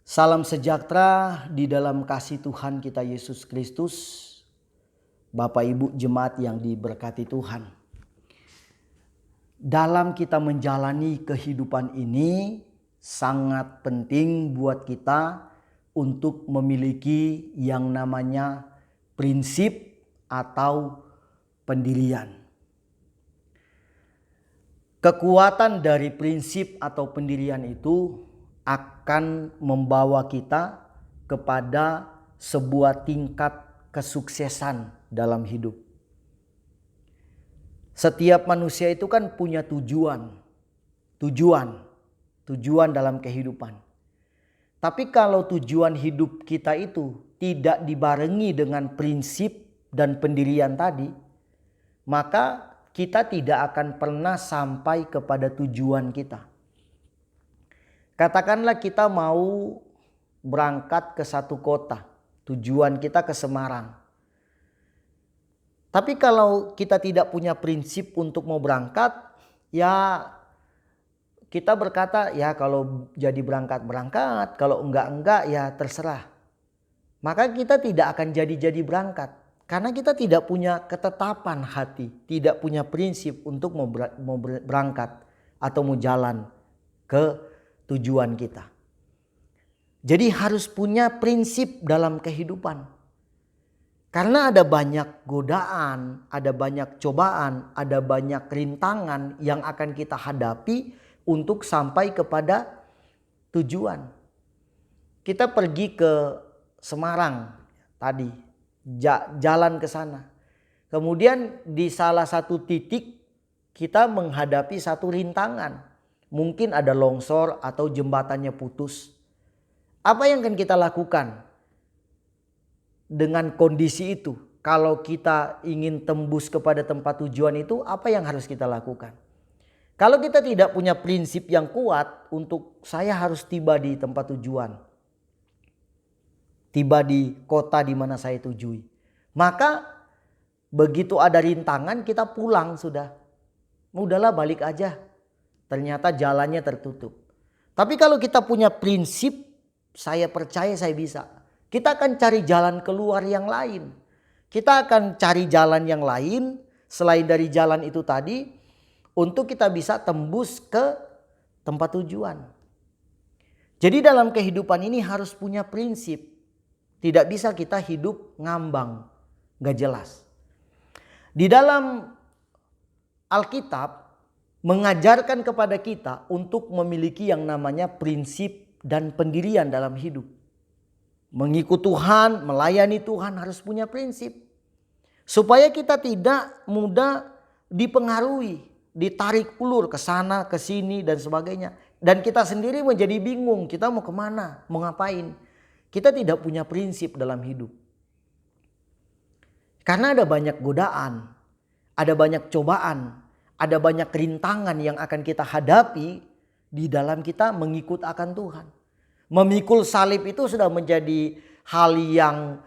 Salam sejahtera di dalam kasih Tuhan kita Yesus Kristus. Bapak Ibu jemaat yang diberkati Tuhan. Dalam kita menjalani kehidupan ini sangat penting buat kita untuk memiliki yang namanya prinsip atau pendirian. Kekuatan dari prinsip atau pendirian itu akan membawa kita kepada sebuah tingkat kesuksesan dalam hidup. Setiap manusia itu kan punya tujuan dalam kehidupan. Tapi kalau tujuan hidup kita itu tidak dibarengi dengan prinsip dan pendirian tadi, maka kita tidak akan pernah sampai kepada tujuan kita. Katakanlah kita mau berangkat ke satu kota, tujuan kita ke Semarang. Tapi kalau kita tidak punya prinsip untuk mau berangkat, ya kita berkata ya kalau jadi berangkat, kalau enggak ya terserah. Maka kita tidak akan jadi berangkat. Karena kita tidak punya ketetapan hati, tidak punya prinsip untuk mau berangkat atau mau jalan ke tujuan kita. Jadi harus punya prinsip dalam kehidupan. Karena ada banyak godaan, ada banyak cobaan, ada banyak rintangan yang akan kita hadapi untuk sampai kepada tujuan. Kita pergi ke Semarang tadi, jalan ke sana. Kemudian di salah satu titik kita menghadapi satu rintangan. Mungkin ada longsor atau jembatannya putus. Apa yang akan kita lakukan dengan kondisi itu? Kalau kita ingin tembus kepada tempat tujuan itu, apa yang harus kita lakukan? Kalau kita tidak punya prinsip yang kuat untuk saya harus tiba di tempat tujuan, tiba di kota di mana saya tujui, maka begitu ada rintangan kita pulang sudah. Udahlah balik aja. Ternyata jalannya tertutup. Tapi kalau kita punya prinsip, saya percaya saya bisa. Kita akan cari jalan keluar yang lain. Kita akan cari jalan yang lain selain dari jalan itu tadi untuk kita bisa tembus ke tempat tujuan. Jadi dalam kehidupan ini harus punya prinsip. Tidak bisa kita hidup ngambang, gak jelas. Di dalam Alkitab mengajarkan kepada kita untuk memiliki yang namanya prinsip dan pendirian dalam hidup. Mengikut Tuhan, melayani Tuhan harus punya prinsip. Supaya kita tidak mudah dipengaruhi, ditarik ulur ke sana, ke sini dan sebagainya. Dan kita sendiri menjadi bingung, kita mau kemana, mau ngapain. Kita tidak punya prinsip dalam hidup. Karena ada banyak godaan, ada banyak cobaan, ada banyak rintangan yang akan kita hadapi di dalam kita mengikut akan Tuhan. Memikul salib itu sudah menjadi hal yang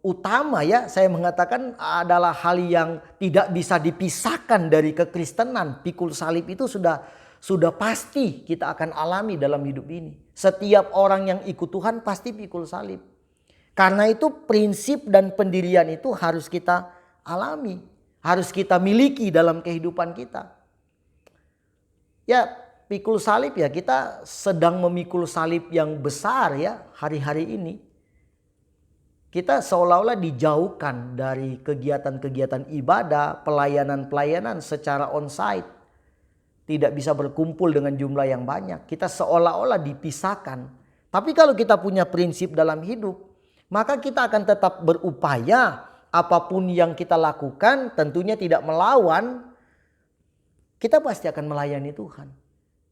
utama ya. Saya mengatakan adalah hal yang tidak bisa dipisahkan dari kekristenan. Pikul salib itu sudah pasti kita akan alami dalam hidup ini. Setiap orang yang ikut Tuhan pasti pikul salib. Karena itu prinsip dan pendirian itu harus kita alami. Harus kita miliki dalam kehidupan kita. Ya pikul salib ya, kita sedang memikul salib yang besar ya hari-hari ini. Kita seolah-olah dijauhkan dari kegiatan-kegiatan ibadah, pelayanan-pelayanan secara onsite. Tidak bisa berkumpul dengan jumlah yang banyak. Kita seolah-olah dipisahkan. Tapi kalau kita punya prinsip dalam hidup, maka kita akan tetap berupaya. Apapun yang kita lakukan tentunya tidak melawan, kita pasti akan melayani Tuhan.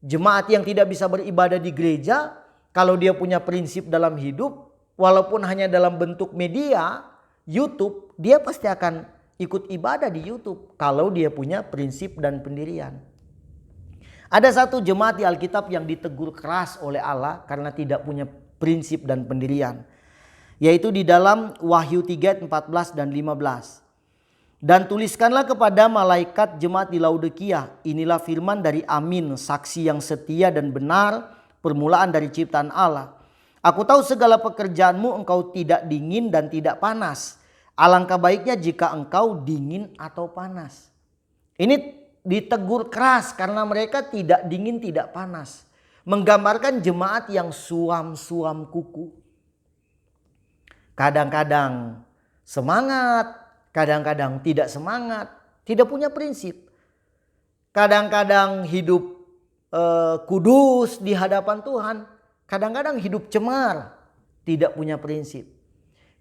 Jemaat yang tidak bisa beribadah di gereja, kalau dia punya prinsip dalam hidup, walaupun hanya dalam bentuk media, YouTube, dia pasti akan ikut ibadah di YouTube kalau dia punya prinsip dan pendirian. Ada satu jemaat di Alkitab yang ditegur keras oleh Allah karena tidak punya prinsip dan pendirian. Yaitu di dalam Wahyu 3, 14 dan 15. Dan tuliskanlah kepada malaikat jemaat di Laodikia, inilah firman dari Amin, saksi yang setia dan benar, permulaan dari ciptaan Allah. Aku tahu segala pekerjaanmu, engkau tidak dingin dan tidak panas. Alangkah baiknya jika engkau dingin atau panas. Ini ditegur keras karena mereka tidak dingin tidak panas. Menggambarkan jemaat yang suam-suam kuku. Kadang-kadang semangat, kadang-kadang tidak semangat, tidak punya prinsip. Kadang-kadang hidup kudus di hadapan Tuhan, kadang-kadang hidup cemar, tidak punya prinsip.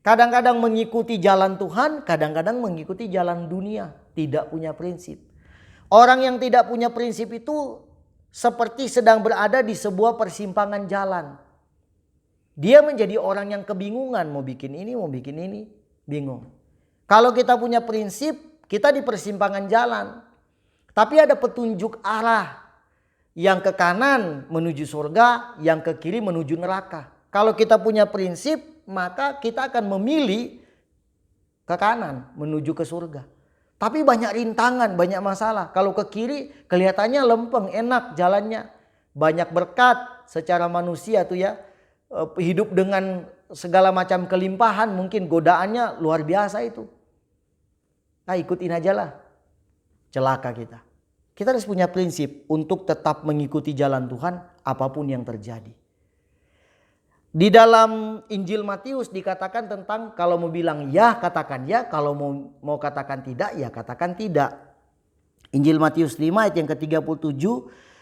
Kadang-kadang mengikuti jalan Tuhan, kadang-kadang mengikuti jalan dunia, tidak punya prinsip. Orang yang tidak punya prinsip itu seperti sedang berada di sebuah persimpangan jalan. Dia menjadi orang yang kebingungan, mau bikin ini, bingung. Kalau kita punya prinsip, kita di persimpangan jalan. Tapi ada petunjuk arah. Yang ke kanan menuju surga, yang ke kiri menuju neraka. Kalau kita punya prinsip, maka kita akan memilih ke kanan menuju ke surga. Tapi banyak rintangan, banyak masalah. Kalau ke kiri kelihatannya lempeng, enak jalannya. Banyak berkat secara manusia tuh ya. Hidup dengan segala macam kelimpahan, mungkin godaannya luar biasa itu. Nah, ikutin aja lah. Celaka kita. Kita harus punya prinsip untuk tetap mengikuti jalan Tuhan apapun yang terjadi. Di dalam Injil Matius dikatakan tentang kalau mau bilang ya katakan ya, kalau mau katakan tidak ya katakan tidak. Injil Matius 5 ayat yang ke-37,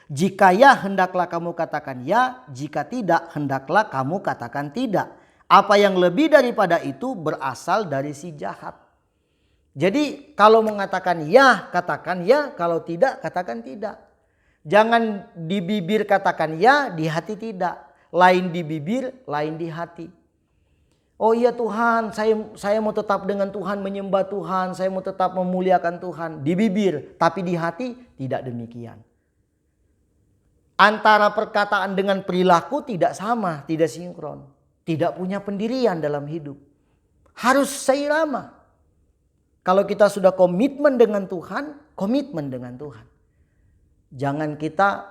jika ya hendaklah kamu katakan ya, jika tidak hendaklah kamu katakan tidak. Apa yang lebih daripada itu berasal dari si jahat. Jadi kalau mengatakan ya katakan ya, kalau tidak katakan tidak. Jangan di bibir katakan ya, di hati tidak. Lain di bibir, lain di hati. Oh iya Tuhan, saya mau tetap dengan Tuhan, menyembah Tuhan, saya mau tetap memuliakan Tuhan. Di bibir, tapi di hati tidak demikian. Antara perkataan dengan perilaku tidak sama, tidak sinkron. Tidak punya pendirian dalam hidup. Harus seirama. Kalau kita sudah komitmen dengan Tuhan, komitmen dengan Tuhan. Jangan kita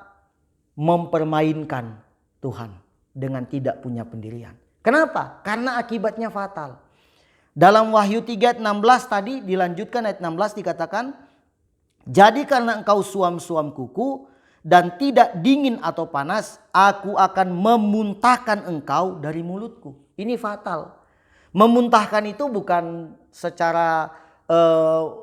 mempermainkan Tuhan dengan tidak punya pendirian. Kenapa? Karena akibatnya fatal. Dalam Wahyu 3 ayat 16 tadi dilanjutkan ayat 16 dikatakan, jadi karena engkau suam-suam kuku dan tidak dingin atau panas, aku akan memuntahkan engkau dari mulutku. Ini fatal. Memuntahkan itu bukan secara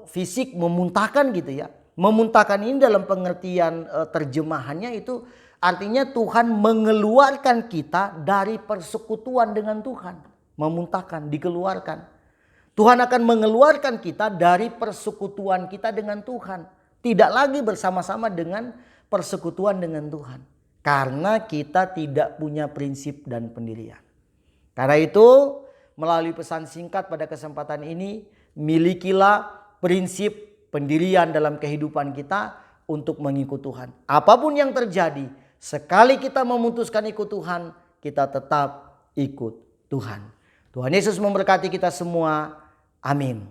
fisik memuntahkan gitu ya. Memuntahkan ini dalam pengertian terjemahannya itu artinya Tuhan mengeluarkan kita dari persekutuan dengan Tuhan. Memuntahkan, dikeluarkan. Tuhan akan mengeluarkan kita dari persekutuan kita dengan Tuhan. Tidak lagi bersama-sama dengan persekutuan dengan Tuhan. Karena kita tidak punya prinsip dan pendirian. Karena itu melalui pesan singkat pada kesempatan ini, milikilah prinsip pendirian dalam kehidupan kita untuk mengikut Tuhan. Apapun yang terjadi, sekali kita memutuskan ikut Tuhan, kita tetap ikut Tuhan. Tuhan Yesus memberkati kita semua. Amin.